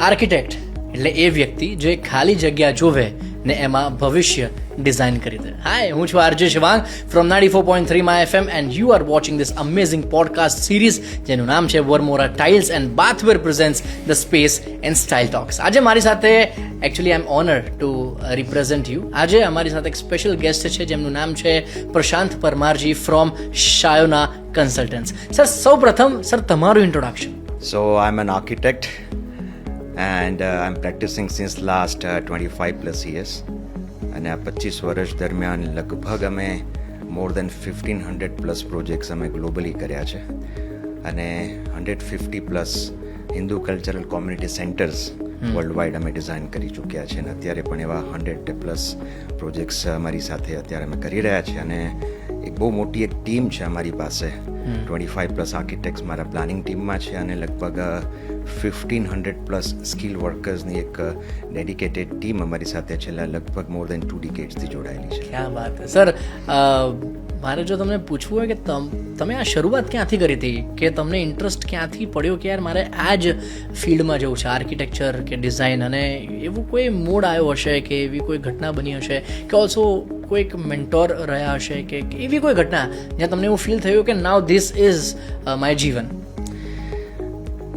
Architect એટલે એ વ્યક્તિ જે ખાલી જગ્યા જોવે ને એમાં ભવિષ્ય ડિઝાઇન કરી દે. હાય, હું છું RJ Shivang from 94.3 my FM and you are watching this amazing podcast series જેનું નામ છે Varmora tiles and bathware presents the space and style talks. આજે મારી સાથે actually I am honour to represent you. આજે અમારી સાથે એક સ્પેશિયલ ગેસ્ટ છે જેમનું નામ છે પ્રશાંત Parmarji from Shayona consultants. Sir, સૌ પ્રથમ સર તમારું introduction. So I'm an architect and I'm practicing since last 25 plus years. અને આ 25 વર્ષ દરમિયાન લગભગ અમે મોર દેન 1500 પ્લસ પ્રોજેક્ટ્સ અમે ગ્લોબલી કર્યા છે અને 150 plus Hindu cultural community centres world wide અમે ડિઝાઇન કરી ચૂક્યા છે અને અત્યારે પણ એવા 100 પ્લસ પ્રોજેક્ટ્સ અમારી સાથે અત્યારે અમે કરી રહ્યા છીએ અને એક બહુ મોટી એક ટીમ છે અમારી પાસે. 25 પ્લસ આર્કિટેક્ટ્સ મારા પ્લાનિંગ ટીમમાં છે અને લગભગ 1500 પ્લસ સ્કિલ વર્કર્સની એક ડેડિકેટેડ ટીમ અમારી સાથે છેલ્લા લગભગ મોર દેન 2 ડિકેડ્સથી જોડાયેલી છે. ક્યાં વાત છે સર. મારે જો તમને પૂછવું હોય કે તમે આ શરૂઆત ક્યાંથી કરી હતી, કે તમને ઇન્ટરેસ્ટ ક્યાંથી પડ્યો કે યાર મારે આ જ ફિલ્ડમાં જવું છે, આર્કિટેક્ચર કે ડિઝાઇન, અને એવું કોઈ મૂડ આવ્યો હશે કે એવી કોઈ ઘટના બની હશે કે ઓલ્સો કોઈક મેન્ટોર રહ્યા હશે કે એવી કોઈ ઘટના જ્યાં તમને એવું ફીલ થયું કે નાઉ ધીસ ઇઝ માય જીવન?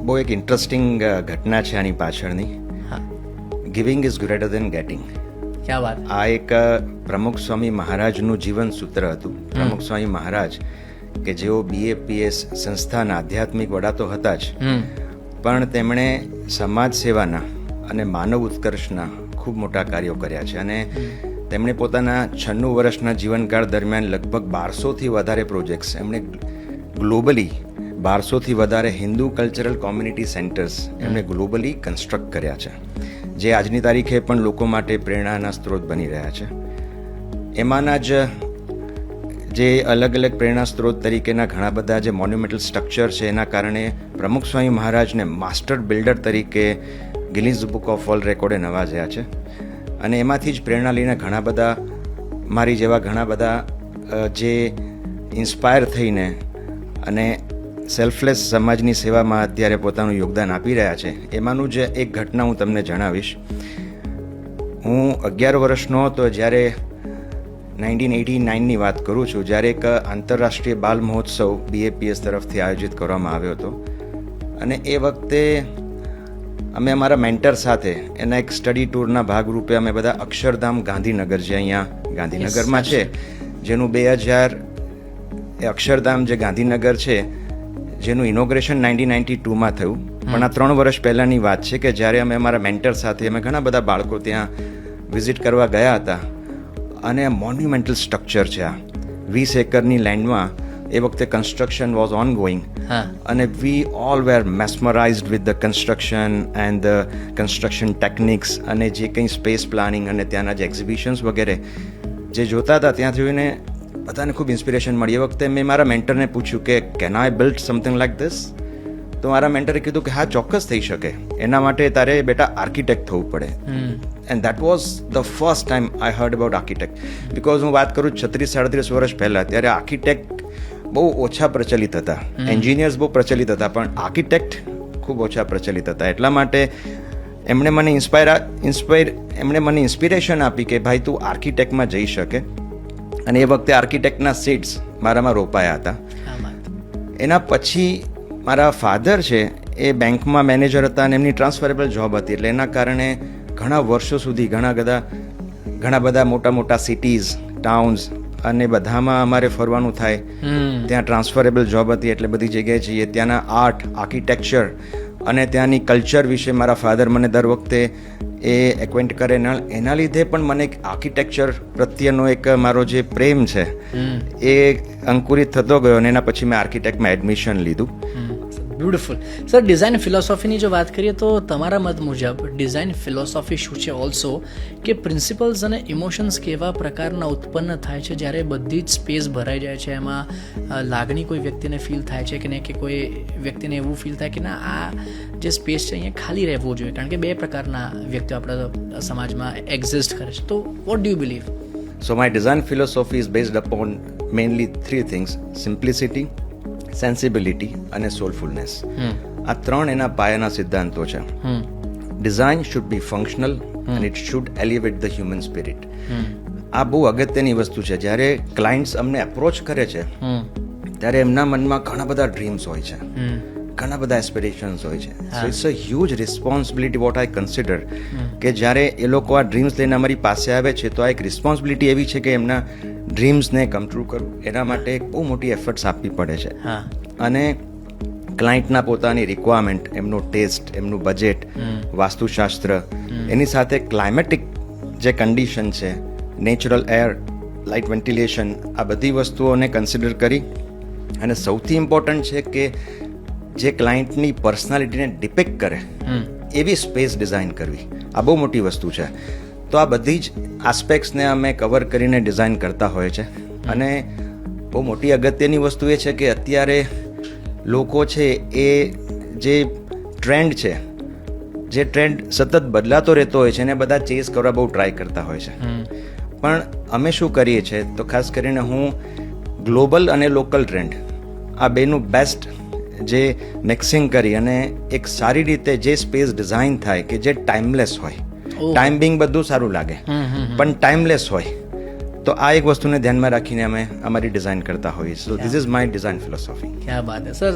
બહુ એક ઇન્ટરેસ્ટિંગ ઘટના છે આની પાછળની. Giving is greater than getting. ક્યાં વાત. આ એક પ્રમુખ સ્વામી મહારાજનું જીવન સૂત્ર હતું. પ્રમુખ સ્વામી મહારાજ કે જેઓ BAPS સંસ્થાના આધ્યાત્મિક વડા તો હતા જ, પણ તેમણે સમાજ સેવાના અને માનવ ઉત્કર્ષના ખૂબ મોટા કાર્યો કર્યા છે અને તેમણે પોતાના 96 વર્ષના જીવનકાળ દરમિયાન લગભગ 1200થી વધારે પ્રોજેક્ટ્સ એમણે ગ્લોબલી 1200થી વધારે હિન્દુ કલ્ચરલ કોમ્યુનિટી સેન્ટર્સ એમણે ગ્લોબલી કન્સ્ટ્રક્ટ કર્યા છે, જે આજની તારીખે પણ લોકો માટે પ્રેરણાના સ્ત્રોત બની રહ્યા છે. એમાંના જ જે અલગ અલગ પ્રેરણા સ્ત્રોત તરીકેના ઘણા બધા જે મોન્યુમેન્ટલ સ્ટ્રક્ચર છે એના કારણે પ્રમુખ સ્વામી મહારાજને માસ્ટર બિલ્ડર તરીકે ગિનીઝ બુક ઓફ વર્લ્ડ રેકોર્ડે નવાજ્યા છે. અને એમાંથી જ પ્રેરણા લઈને ઘણા બધા મારી જેવા ઘણા બધા જે ઇન્સ્પાયર થઈને અને સેલ્ફલેસ સમાજની સેવામાં અત્યારે પોતાનું યોગદાન આપી રહ્યા છે. એમાંનું જ એક ઘટના હું તમને જણાવીશ. હું 11 વર્ષનો હતો જ્યારે 1989ની વાત કરું છું, જ્યારે એક આંતરરાષ્ટ્રીય બાલ મહોત્સવ BAPS તરફથી આયોજિત કરવામાં આવ્યો હતો અને એ વખતે અમે અમારા મેન્ટર સાથે એના એક સ્ટડી ટૂરના ભાગરૂપે અમે બધા અક્ષરધામ ગાંધીનગર, જે અહીંયા ગાંધીનગરમાં છે, જેનું 2000 અક્ષરધામ જે ગાંધીનગર છે જેનું ઇનોગ્રેશન 1992માં થયું, પણ આ 3 વર્ષ પહેલાંની વાત છે કે જ્યારે અમે અમારા મેન્ટર સાથે અમે ઘણા બધા બાળકો ત્યાં વિઝિટ કરવા ગયા હતા અને મોન્યુમેન્ટલ સ્ટ્રક્ચર છે આ 20 એકરની લેન્ડમાં. એ વખતે કન્સ્ટ્રક્શન વોઝ ઓન ગોઈંગ અને we all were mesmerized with the construction and the construction techniques અને જે કંઈ સ્પેસ પ્લાનિંગ અને ત્યાંના જે એક્ઝિબિશન્સ વગેરે જે જોતા હતા ત્યાં જોઈને બધાને ખૂબ ઇન્સ્પિરેશન મળી. એ વખતે મેં મારા મેન્ટરને પૂછ્યું કે can I build something like this? તો મારા મેન્ટરે કીધું કે હા, ચોક્કસ થઈ શકે. એના માટે તારે બેટા આર્કિટેક્ટ થવું પડે. And that was the first time I heard about architect. Because હું વાત કરું 36-37 વર્ષ પહેલાં, ત્યારે આર્કિટેક્ટ બહુ ઓછા પ્રચલિત હતા, એન્જિનિયર્સ બહુ પ્રચલિત હતા, પણ આર્કિટેક્ટ ખૂબ ઓછા પ્રચલિત હતા. એટલા માટે એમણે મને ઇન્સ્પિરેશન આપી કે ભાઈ તું આર્કિટેક્ટમાં જઈ શકે. અને એ વખતે આર્કિટેક્ટના સીડ્સ મારામાં રોપાયા હતા. એના પછી મારા ફાધર છે એ બેંકમાં મેનેજર હતા અને એમની ટ્રાન્સફરેબલ જોબ હતી, એટલે એના કારણે ઘણા વર્ષો સુધી ઘણા બધા મોટા મોટા સિટીઝ, ટાઉન્સ અને બધામાં અમારે ફરવાનું થાય. ત્યાં ટ્રાન્સફરેબલ જોબ હતી એટલે બધી જગ્યાએ જઈએ. ત્યાંના આર્ટ, આર્કિટેક્ચર અને ત્યાંની કલ્ચર વિશે મારા ફાધર મને દર વખતે એ એક્વેન્ટ કરે. એના લીધે પણ મને આર્કિટેક્ચર પ્રત્યેનો એક મારો જે પ્રેમ છે એ અંકુરિત થતો ગયો અને એના પછી મેં આર્કિટેક્ટમાં એડમિશન લીધું. બ્યુટિફુલ. સર, ડિઝાઇન ફિલોસોફીની જો વાત કરીએ તો તમારા મત મુજબ ડિઝાઇન ફિલોસોફી શું છે ઓલ્સો, કે પ્રિન્સિપલ્સ અને ઇમોશન્સ કેવા પ્રકારના ઉત્પન્ન થાય છે જ્યારે બધી જ સ્પેસ ભરાઈ જાય છે, એમાં લાગણી કોઈ વ્યક્તિને ફીલ થાય છે કે નહીં, કે કોઈ વ્યક્તિને એવું ફીલ થાય કે ના આ જે સ્પેસ છે અહીંયા ખાલી રહેવું જોઈએ, કારણ કે 2 પ્રકારના વ્યક્તિઓ આપણા સમાજમાં એક્ઝિસ્ટ કરે છે. તો what do you believe? So my design philosophy is based upon mainly 3 things: simplicity, સેન્સિબિલિટી અને સોલફુલનેસ. આ 3 એના પાયાના સિદ્ધાંતો છે. Design should be functional and it should elevate the human spirit. આ બહુ અગત્યની વસ્તુ છે. જ્યારે ક્લાયન્ટ્સ અમને એપ્રોચ કરે છે ત્યારે એમના મનમાં ઘણા બધા ડ્રીમ્સ હોય છે, ઘણા બધા એસ્પિરેશન્સ હોય છે. So it's a huge responsibility what I consider કે જ્યારે એ લોકો આ ડ્રીમ્સ લઈને અમારી પાસે આવે છે તો આ એક રિસ્પોન્સિબિલિટી એવી છે કે એમના ડ્રીમ્સને કમ ટ્રુ કરવું એના માટે એક બહુ મોટી એફર્ટ્સ આપવી પડે છે. અને ક્લાયન્ટના પોતાની રિક્વાયરમેન્ટ, એમનો ટેસ્ટ, એમનું બજેટ, વાસ્તુશાસ્ત્ર, એની સાથે ક્લાઇમેટિક જે કન્ડિશન છે, નેચરલ એર, લાઇટ વેન્ટિલેશન, આ બધી વસ્તુઓને કન્સિડર કરી અને સૌથી ઇમ્પોર્ટન્ટ છે કે જે ક્લાયન્ટની પર્સનાલિટીને ડિપેક્ટ કરે એવી સ્પેસ ડિઝાઇન કરવી. આ બહુ મોટી વસ્તુ છે. તો આ બધી જ આસ્પેક્ટ્સને અમે કવર કરીને ડિઝાઇન કરતા હોય છે. અને બહુ મોટી અગત્યની વસ્તુ એ છે કે અત્યારે લોકો છે એ જે ટ્રેન્ડ છે, જે ટ્રેન્ડ સતત બદલાતો રહેતો હોય છે એને બધા ચેસ કરવા બહુ ટ્રાય કરતા હોય છે. પણ અમે શું કરીએ છીએ તો ખાસ કરીને હું ગ્લોબલ અને લોકલ ટ્રેન્ડ આ બેનું બેસ્ટ જે મિક્સિંગ કરી અને એક સારી રીતે જે સ્પેસ ડિઝાઇન થાય કે જે ટાઈમલેસ હોય. ટાઈમ બિંગ બધું સારું લાગે પણ ટાઈમલેસ હોય. તો આ એક વસ્તુને ધ્યાનમાં રાખીને અમે અમારી ડિઝાઇન કરતા હોઈએ. So this is my design philosophy. ક્યાં બાત હે સર.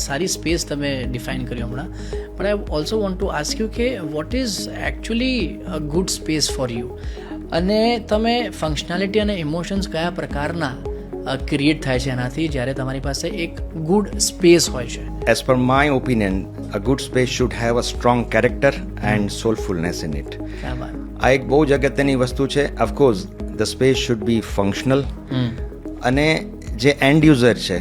સારી સ્પેસ તમે ડિફાઇન કર્યો હમણાં, પણ I also want to ask you કે what is actually a good space for you, અને તમે ફંક્શનાલિટી અને ઇમોશન્સ કયા પ્રકારના ક્રિએટ થાય છે એનાથી જ્યારે તમારી પાસે એક ગુડ સ્પેસ હોય છે? As per my opinion, a good space should have a strong character and soulfulness in it. આ એક બહુ જ અગત્યની વસ્તુ છે. Of course the space should be functional અને જે એન્ડ યુઝર છે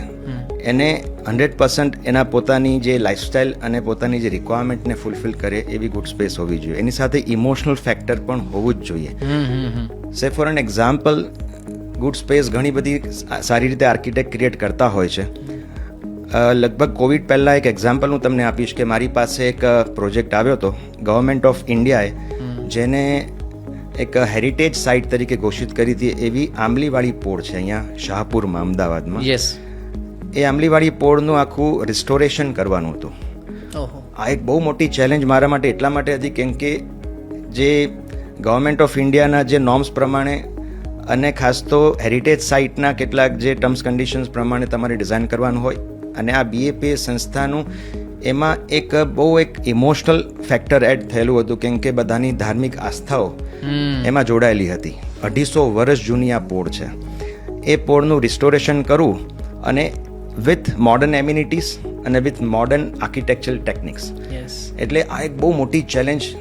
એને 100% એના પોતાની જે લાઇફસ્ટાઇલ અને પોતાની જે રિક્વાયરમેન્ટને ફૂલફિલ કરે એવી ગુડ સ્પેસ હોવી જોઈએ. એની સાથે ઇમોશનલ ફેક્ટર પણ હોવું જ જોઈએ. Say for an example, good space ઘણી બધી સારી રીતે આર્કિટેક્ટ ક્રિએટ કરતા હોય છે. લગભગ કોવિડ પહેલાં એક એક્ઝામ્પલ હું તમને આપીશ કે મારી પાસે એક પ્રોજેક્ટ આવ્યો હતો ગવર્મેન્ટ ઓફ ઇન્ડિયાએ, જેને એક હેરિટેજ સાઇટ તરીકે ઘોષિત કરી હતી એવી આંબલીવાળી પોળ છે અહીંયા શાહપુરમાં, અમદાવાદમાં. યસ. એ આંબલીવાળી પોળનું આખું રિસ્ટોરેશન કરવાનું હતું. આ એક બહુ મોટી ચેલેન્જ મારા માટે એટલા માટે હતી કેમ કે જે ગવર્મેન્ટ ઓફ ઇન્ડિયાના જે નોર્મ્સ પ્રમાણે અને ખાસ તો હેરિટેજ સાઇટના કેટલાક જે ટર્મ્સ કન્ડિશન્સ પ્રમાણે તમારે ડિઝાઇન કરવાનું હોય, અને આ BAPS સંસ્થાનું એમાં એક બહુ એક ઇમોશનલ ફેક્ટર એડ થયેલું હતું કેમ કે બધાની ધાર્મિક આસ્થાઓ એમાં જોડાયેલી હતી. 250 વર્ષ જૂની આ પોળ છે. એ પોળનું રિસ્ટોરેશન કરવું અને વિથ મોડર્ન એમ્યુનિટીઝ અને વિથ મોડર્ન આર્કિટેક્ચરલ ટેકનિક્સ, એટલે આ એક બહુ મોટી ચેલેન્જ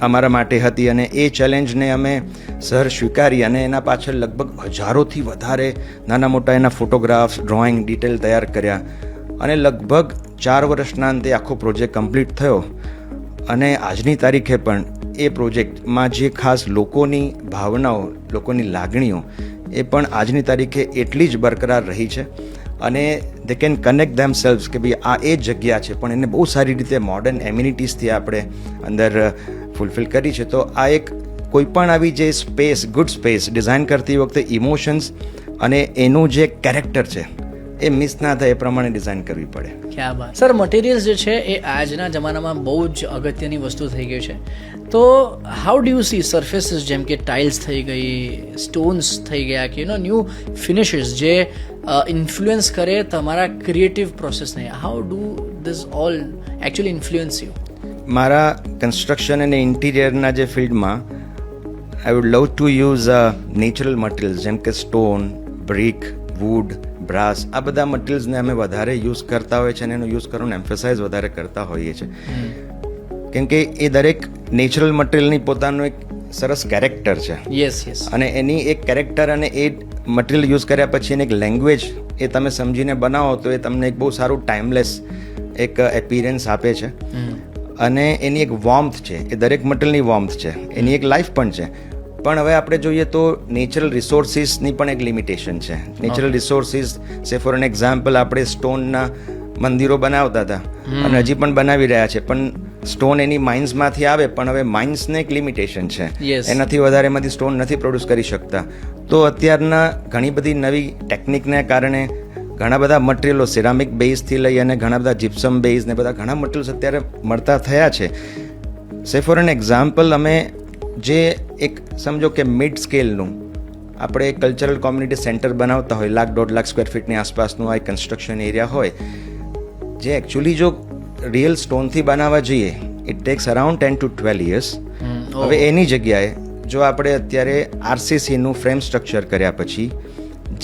અમારા માટે હતી. અને એ ચેલેન્જને અમે સર સ્વીકારી અને એના પાછળ લગભગ હજારોથી વધારે નાના મોટા એના ફોટોગ્રાફ્સ, ડ્રોઈંગ, ડિટેલ તૈયાર કર્યા અને લગભગ 4 વર્ષના અંતે આખો પ્રોજેક્ટ કમ્પ્લીટ થયો. અને આજની તારીખે પણ એ પ્રોજેક્ટમાં જે ખાસ લોકોની ભાવનાઓ, લોકોની લાગણીઓ એ પણ આજની તારીખે એટલી જ બરકરાર રહી છે. અને દે કેન કનેક્ટ ધેમ સેલ્વ્સ કે ભાઈ આ એ જગ્યા છે પણ એને બહુ સારી રીતે મોડર્ન એમ્યુનિટીઝથી આપણે અંદર ફૂલફિલ કરી છે. તો આ એક કોઈ પણ આવી જે સ્પેસ, ગુડ સ્પેસ ડિઝાઇન કરતી વખતે ઇમોશન્સ અને એનું જે કેરેક્ટર છે એ મિસ ના થાય એ પ્રમાણે ડિઝાઇન કરવી પડે. ક્યાં બાત. સર, મટીરિયલ્સ જે છે એ આજના જમાનામાં બહુ જ અગત્યની વસ્તુ થઈ ગઈ છે. તો how do you C surfaces જેમ કે ટાઇલ્સ થઈ ગઈ, સ્ટોન્સ થઈ ગયા કે ન્યૂ ફિનિશિસ જે ઇન્ફ્લુઅન્સ કરે તમારા ક્રિએટિવ પ્રોસેસને, how do this all actually influence you? મારા કન્સ્ટ્રક્શન અને ઇન્ટિરિયરના જે ફિલ્ડમાં I would love to use natural materials જેમ કે સ્ટોન, બ્રિક, વુડ, બ્રાસ, આ બધા મટીરિયલ્સને અમે વધારે યુઝ કરતા હોઈએ છીએ અને એનો યુઝ કરવાનું એમ્ફેસાઇઝ વધારે કરતા હોઈએ છીએ કેમ કે એ દરેક નેચરલ મટીરિયલની પોતાનું એક સરસ કેરેક્ટર છે. અને એની એક કેરેક્ટર અને એ મટીરિયલ યુઝ કર્યા પછી એની એક લેંગ્વેજ એ તમે સમજીને બનાવો તો એ તમને એક બહુ સારું ટાઈમલેસ એક એપિરન્સ આપે છે. અને એની એક વોર્મ્થ છે, એ દરેક મટીરિયલની વોર્મ્થ છે, એની એક લાઈફ પણ છે. પણ હવે આપણે જોઈએ તો નેચરલ રિસોર્સિસની પણ એક લિમિટેશન છે. નેચરલ રિસોર્સિસ, સે ફોર એન એક્ઝામ્પલ, આપણે સ્ટોનના મંદિરો બનાવતા હતા અને હજી પણ બનાવી રહ્યા છે, પણ સ્ટોન એની માઇન્સમાંથી આવે, પણ હવે માઇન્સને એક લિમિટેશન છે, એનાથી વધારે એમાંથી સ્ટોન નથી પ્રોડ્યુસ કરી શકતા. તો અત્યારના ઘણી બધી નવી ટેકનિકને કારણે ઘણા બધા મટીરિયલો સિરામિક બેઝથી લઈ અને ઘણા બધા જીપ્સમ બેઝ ને બધા ઘણા મટીરિયલ્સ અત્યારે મળતા થયા છે. સે ફોર એન એક્ઝામ્પલ, અમે જે એક સમજો કે મિડ સ્કેલનું આપણે કલ્ચરલ કોમ્યુનિટી સેન્ટર બનાવતા હોય, 1,00,000-1.5 લાખ સ્ક્વેર ફીટની આસપાસનું આ કન્સ્ટ્રક્શન એરિયા હોય, જે એકચ્યુઅલી જો રિયલ સ્ટોનથી બનાવવા જઈએ it tax around 10 to 12 years. હવે એની જગ્યાએ જો આપણે અત્યારે આરસીસીનું ફ્રેમ સ્ટ્રક્ચર કર્યા પછી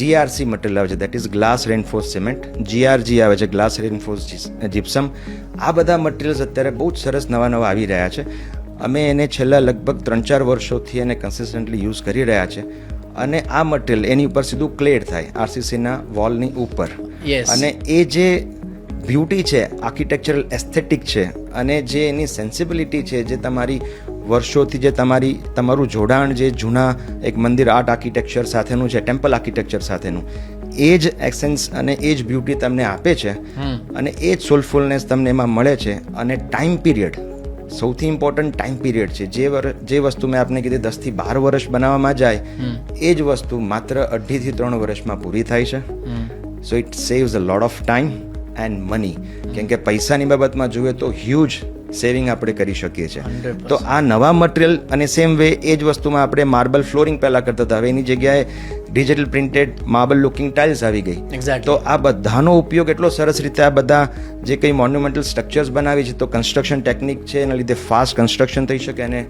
જીઆરસી મટીરિયલ આવે છે, દેટ ઇઝ ગ્લાસ રેનફોર્સ સિમેન્ટ, જીઆરજી આવે છે, ગ્લાસ રેનફોર્સ જીપ્સમ, આ બધા મટીરિયલ્સ અત્યારે બહુ જ સરસ નવા આવી રહ્યા છે. અમે એને છેલ્લા લગભગ 3-4 વર્ષોથી એને કન્સિસ્ટન્ટલી યુઝ કરી રહ્યા છે. અને આ મટીરિયલ એની ઉપર સીધું ક્લેડ થાય આરસીસીના વોલની ઉપર. અને એ જે બ્યુટી છે, આર્કિટેક્ચરલ એસ્થેટિક છે, અને જે એની સેન્સિબિલિટી છે, જે તમારી વર્ષોથી જે તમારું જોડાણ જે જૂના એક મંદિર આર્ટ આર્કિટેક્ચર સાથેનું છે, ટેમ્પલ આર્કિટેક્ચર સાથેનું, એ જ એસેન્સ અને એ જ બ્યુટી તમને આપે છે. અને એ જ સોલફુલનેસ તમને એમાં મળે છે. અને ટાઈમ પીરિયડ, સૌથી ઇમ્પોર્ટન્ટ ટાઈમ પીરિયડ છે. જે વસ્તુ મેં આપને કીધી 10 થી 12 વર્ષ બનાવવામાં જાય, એ જ વસ્તુ માત્ર 2.5 થી 3 વર્ષમાં પૂરી થાય છે. So it saves a lot of time and money. કેમ કે પૈસાની બાબતમાં જોઈએ તો હ્યુજ સેવિંગ આપણે કરી શકીએ છીએ. તો આ નવા મટીરિયલ, અને સેમ વે એ જ વસ્તુમાં આપણે માર્બલ ફ્લોરિંગ પહેલાં કરતા હતા, હવે એની જગ્યાએ digital printed marble looking tiles આવી ગઈ. તો આ બધાનો ઉપયોગ એટલો સરસ રીતે આ બધા જે કંઈ મોન્યુમેન્ટલ સ્ટ્રક્ચર્સ બનાવી છે, તો કન્સ્ટ્રક્શન ટેકનિક છે, એના લીધે ફાસ્ટ કન્સ્ટ્રક્શન થઈ શકે અને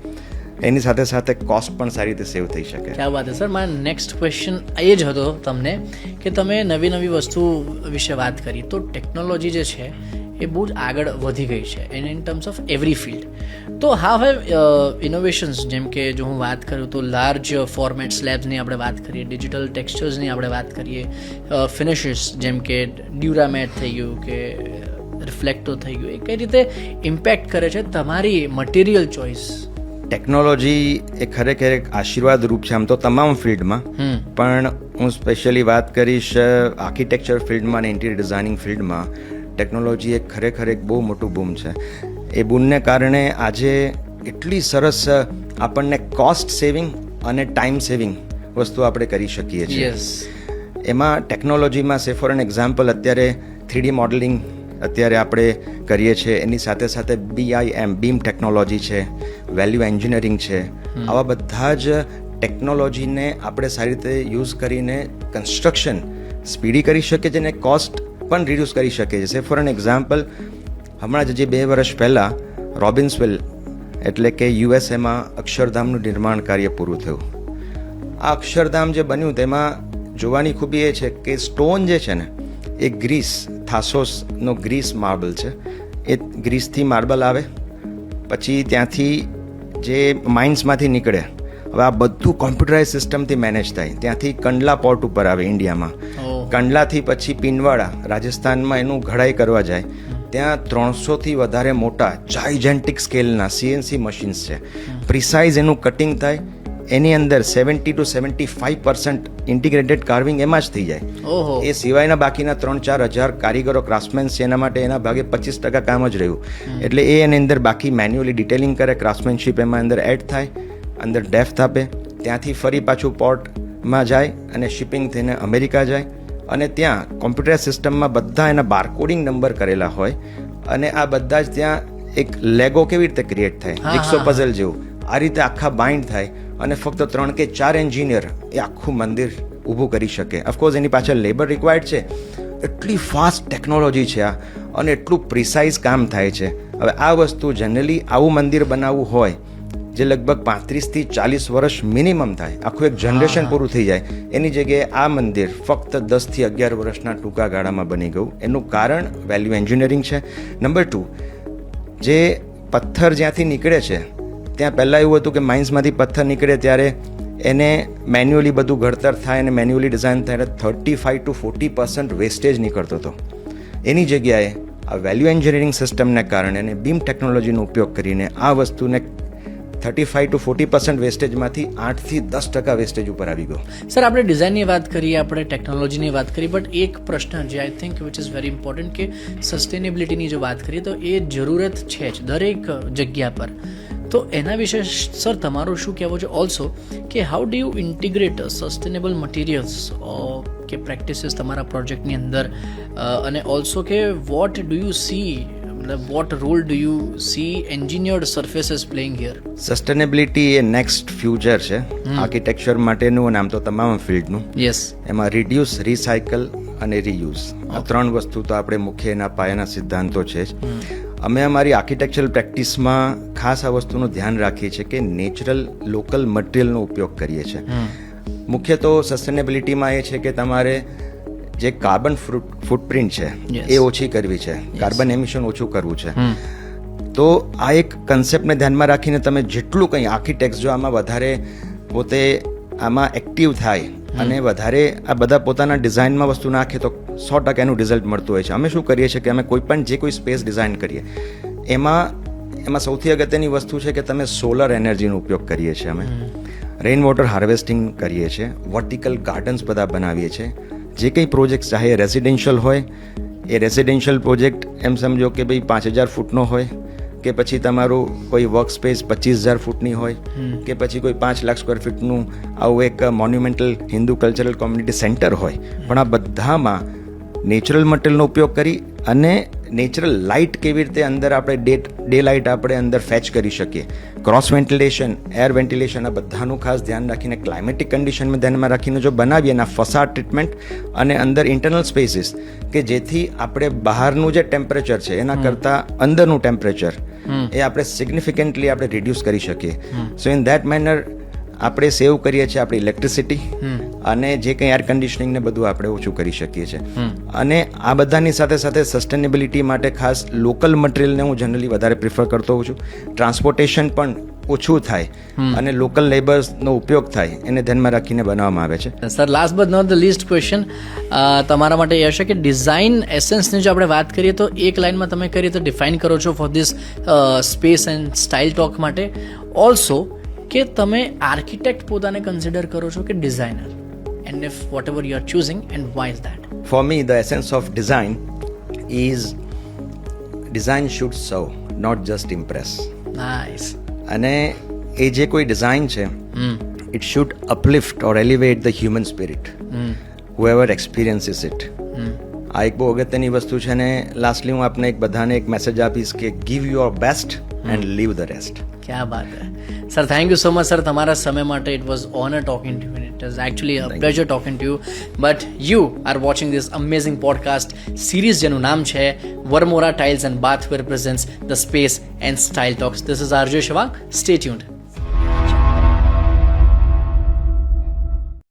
એની સાથે સાથે કોસ્ટ પણ સારી રીતે સેવ થઈ શકે. ક્યાં વાત છે સર. મારો નેક્સ્ટ ક્વેશ્ચન એ જ હતો તમને કે તમે નવી વસ્તુ વિશે વાત કરી, તો ટેકનોલોજી જે છે એ બહુ જ આગળ વધી ગઈ છે and in terms of every field. તો હાઉ હેવ ઇનોવેશન્સ, જેમ કે જો હું વાત કરું તો લાર્જ ફોર્મેટ સ્લેબ્સની આપણે વાત કરીએ, ડિજિટલ ટેક્સચર્સની આપણે વાત કરીએ, ફિનિશિસ જેમ કે ડ્યુરામેટ થઈ ગયું કે રિફ્લેક્ટો થઈ ગયું, એ કઈ રીતે ઇમ્પેક્ટ કરે છે તમારી મટીરિયલ ચોઇસ? ટેકનોલોજી એ ખરેખર એક આશીર્વાદ રૂપ છે આમ તો તમામ ફિલ્ડમાં, પણ હું સ્પેશિયલી વાત કરીશ આર્કિટેક્ચર ફિલ્ડમાં અને ઇન્ટિરિયર ડિઝાઇનિંગ ફિલ્ડમાં. ટેકનોલોજી એક ખરેખર એક બહુ મોટું બૂમ છે. એ બૂમને કારણે આજે એટલી સરસ આપણને કોસ્ટ સેવિંગ અને ટાઈમ સેવિંગ વસ્તુ આપણે કરી શકીએ છીએ. એમાં ટેકનોલોજીમાં સે ફોર એન એક્ઝામ્પલ, અત્યારે 3D મોડેલિંગ અત્યારે આપણે કરીએ છીએ, એની સાથે સાથે બીમ ટેકનોલોજી છે, વેલ્યુ એન્જિનિયરિંગ છે. આવા બધા જ ટેકનોલોજીને આપણે સારી રીતે યુઝ કરીને કન્સ્ટ્રક્શન સ્પીડી કરી શકીએ છીએ અને કોસ્ટ પણ રિડ્યુસ કરી શકીએ છીએ. સે ફોર એન એક્ઝામ્પલ, હમણાં જ જે 2 વર્ષ પહેલાં રોબિન્સવિલ એટલે કે યુએસએમાં અક્ષરધામનું નિર્માણ કાર્ય પૂરું થયું. આ અક્ષરધામ જે બન્યું તેમાં જોવાની ખૂબી એ છે કે સ્ટોન જે છે ને એ ગ્રીસ, થાસોસનો ગ્રીસ માર્બલ છે. એ ગ્રીસથી માર્બલ આવે, પછી ત્યાંથી જે માઇન્સમાંથી નીકળે, હવે આ બધું કોમ્પ્યુટરાઇઝ સિસ્ટમથી મેનેજ થાય. ત્યાંથી કંડલા પોર્ટ ઉપર આવે ઇન્ડિયામાં, કંડલાથી પછી પિનવાડા રાજસ્થાનમાં એનું ઘડાઈ કરવા જાય. ત્યાં 300થી વધારે મોટા જાયજેન્ટિક સ્કેલના CNC મશીન્સ છે. પ્રિસાઇઝ એનું કટિંગ થાય, એની અંદર 70 to 75% ઇન્ટિગ્રેટેડ કાર્વિંગ એમાં જ થઈ જાય. એ સિવાયના બાકીના 3-4 હજાર કારીગરો ક્રાફ્ટમેન્સ છે, એના માટે એના ભાગે 25% કામ જ રહ્યું. એટલે એ એની અંદર બાકી મેન્યુઅલી ડિટેલિંગ કરે, ક્રાફ્ટમેનશીપ એમાં અંદર એડ થાય, અંદર ડેપ્થ આપે, ત્યાંથી ફરી પાછું પોર્ટમાં જાય અને શિપિંગ થઈને અમેરિકા જાય. અને ત્યાં કોમ્પ્યુટર સિસ્ટમમાં બધા એના બારકોડિંગ નંબર કરેલા હોય, અને આ બધા જ ત્યાં એક લેગો કેવી રીતે ક્રિએટ થાય, જિગ્સો પઝલ જેવું, આ રીતે આખા બાઇન્ડ થાય. અને ફક્ત 3 કે 4 એન્જિનિયર એ આખું મંદિર ઊભું કરી શકે. ઓફકોર્સ એની પાછળ લેબર રિક્વાયર્ડ છે. એટલી ફાસ્ટ ટેકનોલોજી છે આ, અને એટલું પ્રિસાઇઝ કામ થાય છે. હવે આ વસ્તુ જનરલી આવું મંદિર બનાવવું હોય જે લગભગ 35 થી 40 વર્ષ મિનિમમ થાય, આખું એક જનરેશન પૂરું થઈ જાય, એની જગ્યાએ આ મંદિર ફક્ત 10 થી 11 વર્ષના ટૂંકા ગાળામાં બની ગયું. એનું કારણ વેલ્યુ એન્જિનિયરિંગ છે. નંબર 2, જે પથ્થર જ્યાંથી નીકળે છે, ત્યાં પહેલાં એવું હતું કે માઇન્સમાંથી પથ્થર નીકળે ત્યારે એને મેન્યુઅલી બધું ઘડતર થાય અને મેન્યુઅલી ડિઝાઇન થાય, 35 to 40% વેસ્ટેજ નીકળતો હતો. એની જગ્યાએ આ વેલ્યુ એન્જિનિયરિંગ સિસ્ટમને કારણે અને બીમ ટેકનોલોજીનો ઉપયોગ કરીને આ વસ્તુને 35 to 40% વેસ્ટેજમાંથી 8 થી 10% વેસ્ટેજ ઉપર આવી ગયો. સર, આપણે ડિઝાઇનની વાત કરીએ, આપણે ટેકનોલોજીની વાત કરીએ, બટ એક પ્રશ્ન જે I think which is very important કે સસ્ટેનેબિલિટીની જો વાત કરીએ તો એ જરૂરત છે જ દરેક જગ્યા પર. તો એના વિશે સર તમારું શું કહેવું છે? ઓલ્સો કે how do you integrate sustainable materials કે પ્રેક્ટિસીસ તમારા પ્રોજેક્ટની અંદર, અને ઓલ્સો કે what do you C what role do you see engineered surfaces playing here? Sustainability A next future છે આર્કિટેક્ચર માટેનું અને આમ તો તમામ ફિલ્ડનું. Yes. એમાં રિડ્યુસ, રિસાયકલ અને રીયુઝ આ ત્રણ વસ્તુ તો આપણે મુખ્ય એના પાયાના સિદ્ધાંતો છે જ. અમે અમારી આર્કિટેક્ચરલ પ્રેક્ટિસમાં ખાસ આ વસ્તુનું ધ્યાન રાખીએ છીએ કે નેચરલ લોકલ મટીરિયલનો ઉપયોગ કરીએ છીએ. મુખ્ય તો સસ્ટેનેબિલિટીમાં એ છે કે તમારે જે કાર્બન ફૂટપ્રિન્ટ છે એ ઓછી કરવી છે, કાર્બન એમિશન ઓછું કરવું છે. તો આ એક કન્સેપ્ટને ધ્યાનમાં રાખીને તમે જેટલું કંઈ આર્કિટેક્ટ જો આમાં વધારે પોતે આમાં એક્ટિવ થાય અને વધારે આ બધા પોતાના ડિઝાઇનમાં વસ્તુ નાખે તો 100% એનું રિઝલ્ટ મળતું હોય છે. અમે શું કરીએ છીએ કે અમે કોઈ પણ જે કોઈ સ્પેસ ડિઝાઇન કરીએ એમાં સૌથી અગત્યની વસ્તુ છે કે તમે સોલર એનર્જીનો ઉપયોગ કરીએ છીએ. અમે રેઇન વોટર હાર્વેસ્ટિંગ કરીએ છીએ, વર્ટિકલ ગાર્ડન્સ બધા બનાવીએ છીએ. જે કંઈ પ્રોજેક્ટ ચાહે રેસિડેન્શિયલ હોય એ રેસિડેન્શિયલ પ્રોજેક્ટ એમ સમજો કે ભાઈ 5000 ફૂટનો હોય કે પછી તમારું કોઈ વર્ક સ્પેસ 25000 ફૂટની હોય કે પછી કોઈ 5 લાખ સ્ક્વેર ફીટનું આવું એક મોન્યુમેન્ટલ હિન્દુ કલ્ચરલ કોમ્યુનિટી સેન્ટર હોય, પણ આ બધામાં નેચરલ મટીરિયલનો ઉપયોગ કરી અને નેચરલ લાઇટ કેવી રીતે અંદર આપણે ડે લાઇટ આપણે અંદર ફેચ કરી શકીએ, ક્રોસ વેન્ટિલેશન, એર વેન્ટિલેશન, આ બધાનું ખાસ ધ્યાન રાખીને ક્લાઇમેટિક કન્ડિશનમાં ધ્યાનમાં રાખીને જો બનાવીએ એના ફસાડ ટ્રીટમેન્ટ અને અંદર ઇન્ટરનલ સ્પેસીસ કે જેથી આપણે બહારનું જે ટેમ્પરેચર છે એના કરતાં અંદરનું ટેમ્પરેચર એ આપણે સિગ્નિફિકન્ટલી આપણે રિડ્યુસ કરી શકીએ. સો ઇન ધેટ મેનર આપણે સેવ કરીએ છીએ આપણી ઇલેક્ટ્રિસિટી અને જે કંઈ એર કન્ડિશનિંગ ને બધું આપણે ઓછું કરી શકીએ છીએ. અને આ બધાની સાથે સાથે સસ્ટેનેબિલિટી માટે ખાસ લોકલ મટીરિયલને હું જનરલી વધારે પ્રિફર કરતો હોઉં છું. ટ્રાન્સપોર્ટેશન પણ ઓછું થાય અને લોકલ લેબર્સનો ઉપયોગ થાય એને ધ્યાનમાં રાખીને બનાવવામાં આવે છે. Sir, last but not the least question તમારા માટે એ હશે કે ડિઝાઇન એસેન્સની જો આપણે વાત કરીએ તો એક લાઇનમાં તમે કઈ રીતે ડિફાઇન કરો છો for this space and style talk માટે? ઓલ્સો કે તમે આર્કિટેક્ટ પોતાને કન્સિડર કરો છો કે designer, and if whatever you are choosing and why is that? For me the essence of design is design should serve, not just impress. Nice. અને એ જે કોઈ ડિઝાઇન છે it should uplift or elevate the human spirit whoever experiences it. આ એક બહુ અગત્યની વસ્તુ છે. અને લાસ્ટલી હું આપને એક બધાને એક મેસેજ આપીશ કે give your best and leave the rest. ક્યાં બાત હૈ sir, thank you so much sir તમારા સમય માટે. It was honour talking to you. It is actually a pleasure talking to you. But you are watching this amazing podcast series જેનું નામ છે Varmora tiles and bathware presents the space and style talks. This is RJ Shivang. Stay tuned.